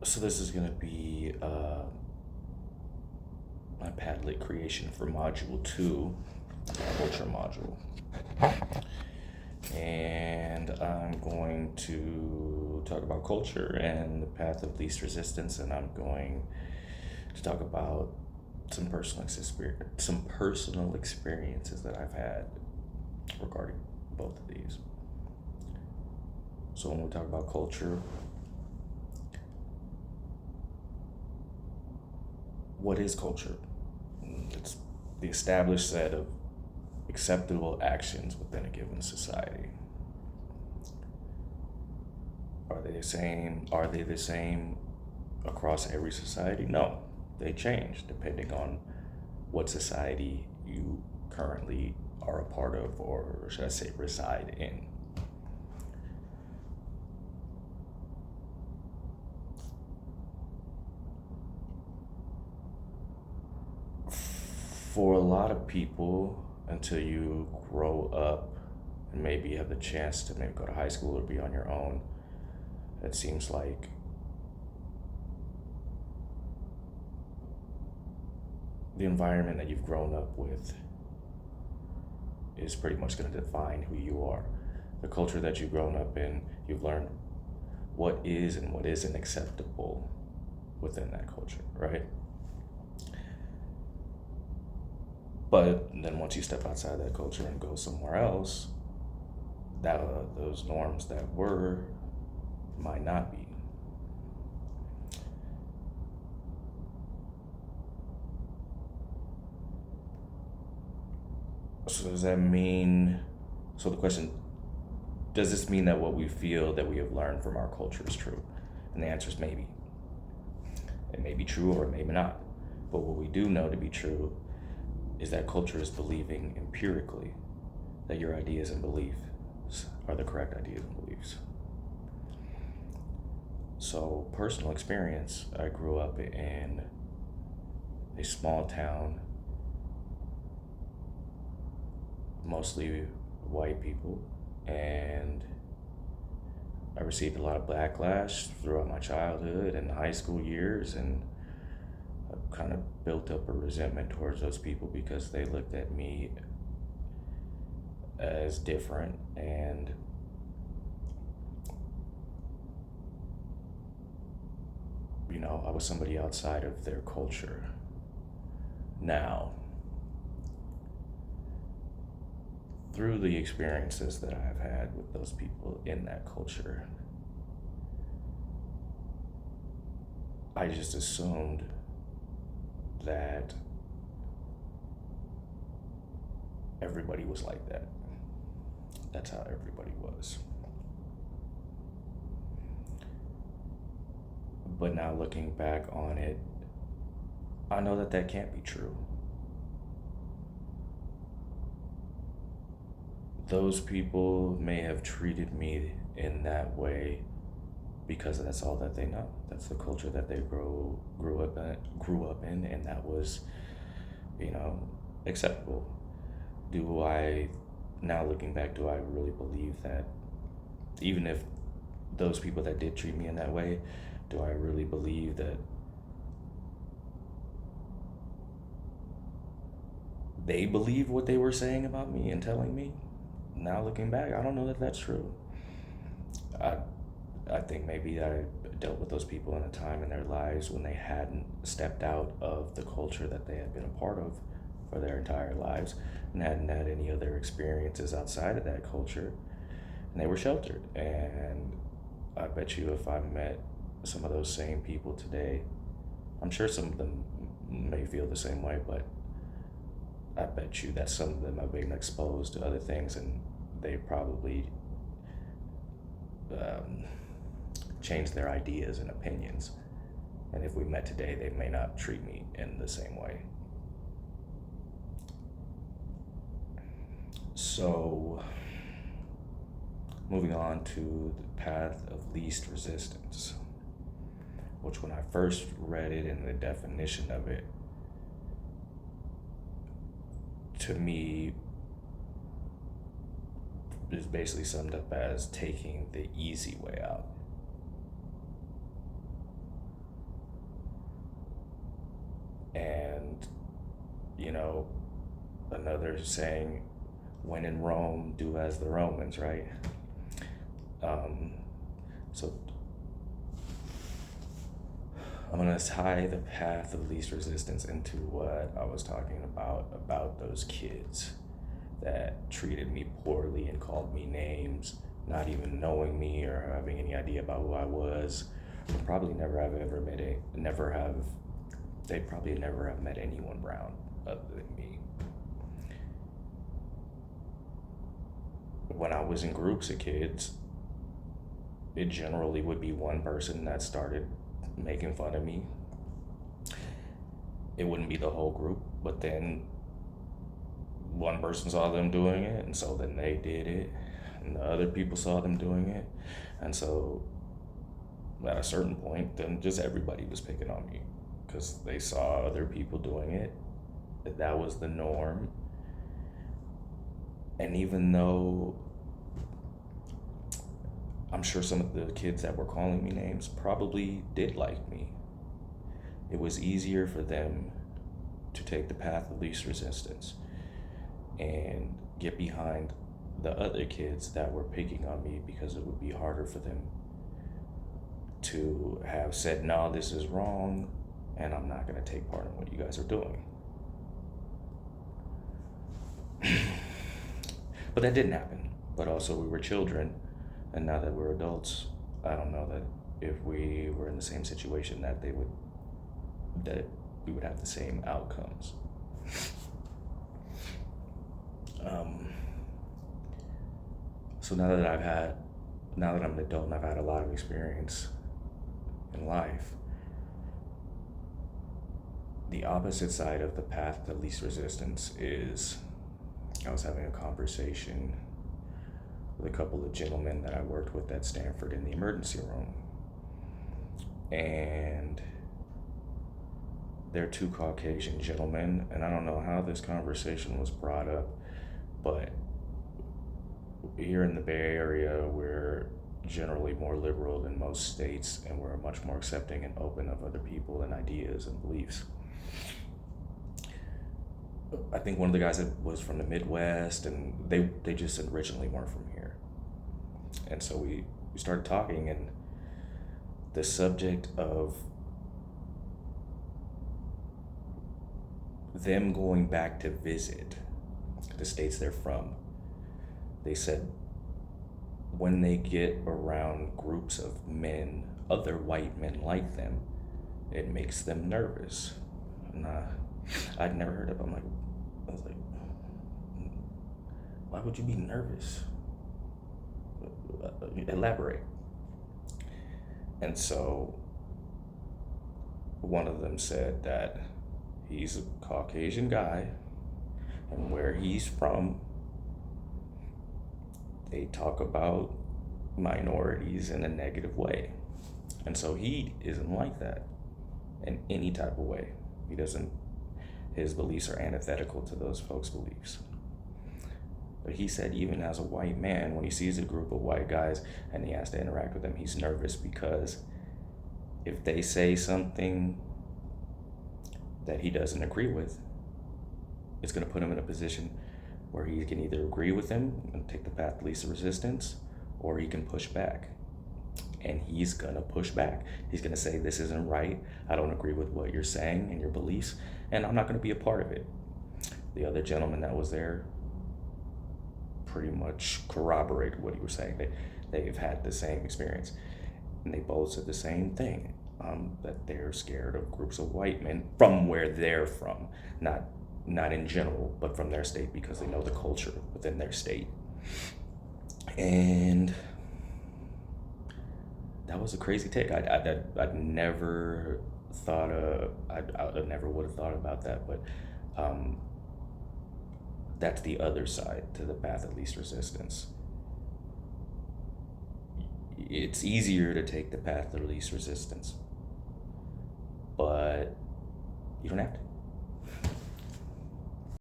So this is going to be my Padlet creation for Module 2, Culture Module. And I'm going to talk about culture and the path of least resistance, and I'm going to talk about some personal experiences that I've had regarding both of these. So when we talk about culture, what is culture? It's the established set of acceptable actions within a given society. Are they the same? Are they the same across every society? No, they change depending on what society you currently are a part of, or should I say reside in. For a lot of people, until you grow up and maybe have the chance to maybe go to high school or be on your own, it seems like the environment that you've grown up with is pretty much going to define who you are. The culture that you've grown up in, you've learned what is and what isn't acceptable within that culture, right? But then once you step outside that culture and go somewhere else, that those norms that were might not be. So does that mean, so the question, does this mean that what we feel that we have learned from our culture is true? And the answer is maybe. It may be true or it may not. But what we do know to be true is that culture is believing empirically that your ideas and beliefs are the correct ideas and beliefs. So, personal experience, I grew up in a small town, mostly white people, and I received a lot of backlash throughout my childhood and high school years, and I kind of built up a resentment towards those people because they looked at me as different, and I was somebody outside of their culture. Now, through the experiences that I've had with those people in that culture, I just assumed that everybody was like that. That's how everybody was. But now looking back on it, I know that that can't be true. Those people may have treated me in that way because that's all that they know. That's the culture that they grew up in, and that was, acceptable. Do I, now looking back, do I really believe that even if those people that did treat me in that way, do I really believe that they believe what they were saying about me and telling me? Now looking back, I don't know that that's true. I think maybe I dealt with those people in a time in their lives when they hadn't stepped out of the culture that they had been a part of for their entire lives and hadn't had any other experiences outside of that culture, and they were sheltered. And I bet you if I met some of those same people today, I'm sure some of them may feel the same way, but I bet you that some of them have been exposed to other things and they probably changed their ideas and opinions. And if we met today, they may not treat me in the same way. So, moving on to the path of least resistance, which when I first read it and the definition of it, to me, is basically summed up as taking the easy way out. you know, another saying, when in Rome, do as the Romans, right? Um, so I'm gonna tie the path of least resistance into what I was talking about those kids that treated me poorly and called me names, not even knowing me or having any idea about who I was. Or probably never have ever met it, never have, they probably never have met anyone brown other than me. When I was in groups of kids, it generally would be one person that started making fun of me. It wouldn't be the whole group, but then one person saw them doing it, and so then they did it, and the other people saw them doing it, and so at a certain point, then just everybody was picking on me because they saw other people doing it. That was the norm. And even though I'm sure some of the kids that were calling me names probably did like me, it was easier for them to take the path of least resistance and get behind the other kids that were picking on me, because it would be harder for them to have said, no, this is wrong, and I'm not going to take part in what you guys are doing. But that didn't happen. But also, we were children, and now that we're adults, I don't know that if we were in the same situation that we would have the same outcomes. So now that I'm an adult and I've had a lot of experience in life, the opposite side of the path to least resistance is, I was having a conversation with a couple of gentlemen that I worked with at Stanford in the emergency room. And they're two Caucasian gentlemen, and I don't know how this conversation was brought up, but here in the Bay Area, we're generally more liberal than most states, and we're much more accepting and open of other people and ideas and beliefs. I think one of the guys that was from the Midwest, and they just originally weren't from here. And so we started talking, and the subject of them going back to visit the states they're from, they said when they get around groups of men, other white men like them, it makes them nervous. And I'd never heard of it. I was like, why would you be nervous? Elaborate. And so one of them said that he's a Caucasian guy, and where he's from, they talk about minorities in a negative way. And so he isn't like that in any type of way. His beliefs are antithetical to those folks' beliefs. But he said even as a white man, when he sees a group of white guys and he has to interact with them, he's nervous because if they say something that he doesn't agree with, it's going to put him in a position where he can either agree with them and take the path of least resistance, or he can push back. And he's going to push back. He's going to say, this isn't right. I don't agree with what you're saying and your beliefs, and I'm not going to be a part of it. The other gentleman that was there pretty much corroborated what he was saying. They've had the same experience, and they both said the same thing, that they're scared of groups of white men from where they're from, not in general, but from their state, because they know the culture within their state. And that was a crazy take. I'd never thought I never would have thought about that, but that's the other side to the path of least resistance. It's easier to take the path of least resistance, but you don't have to.